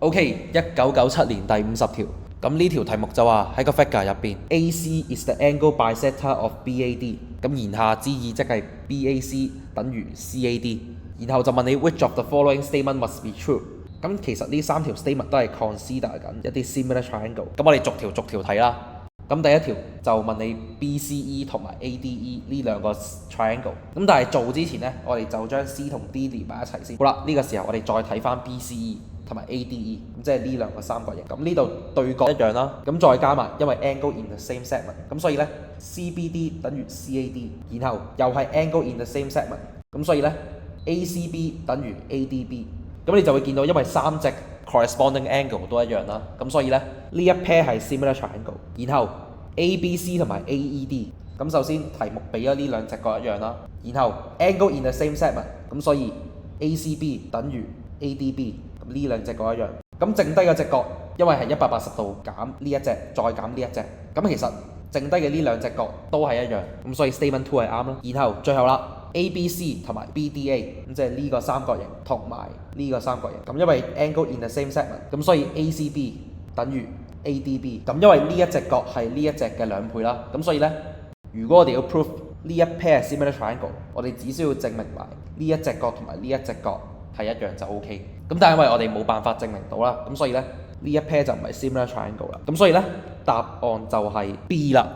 OK， 1997年第50條，咁呢條題目就話喺個 figure 入邊 ，AC is the angle bisector of BAD，咁言下之意即係 BAC 等於 CAD，然後就問你 which of the following statement must be true。咁其實呢3條 statement 都係 consider 緊一啲 similar triangle，咁我哋逐條睇啦。咁第一條就問你 BCE 同埋 ADE 呢兩個 triangle， 咁但係做之前呢，我哋就將 C 同 D 連埋一齊先。好啦，呢個時候我哋再睇翻 BCE 同埋 ADE， 咁即係呢兩個三角形。咁呢度對角一樣啦，咁再加埋因為 angle in the same segment， 咁所以呢 CBD 等於 CAD， 然後又係 angle in the same segment， 咁所以呢 ACB 等於 ADB。咁你就會見到因為三隻 corresponding angle 都一樣啦，咁所以呢一 pair 係 similar triangle， 然後 ABC 同埋 AED， 咁首先題目俾咗呢兩隻角一樣啦，然後 angle in the same segment， 咁所以 ACB 等於 ADB， 咁呢兩隻角一樣，咁剩低嘅隻角因為係180度減呢一隻再減呢一隻，咁其實剩低嘅呢兩隻角都係一樣，咁所以 statement 2係啱啦。然後最後啦 ABC 同埋 BDA， 咁即係呢個三角形同埋呢個三角形，咁因為 angle in the same segment， 咁所以 ACB 等於 ADB， 咁因為呢一隻角係呢一隻嘅2倍啦，咁所以呢，如果我哋要 prove 呢一 pair similar triangle， 我哋只需要證明埋呢一隻角同埋呢一隻角係一樣就 OK。咁但係因為我哋冇辦法證明到啦，咁所以呢，呢一 pair 就唔係 similar triangle 啦，咁所以呢，答案就係 B 啦。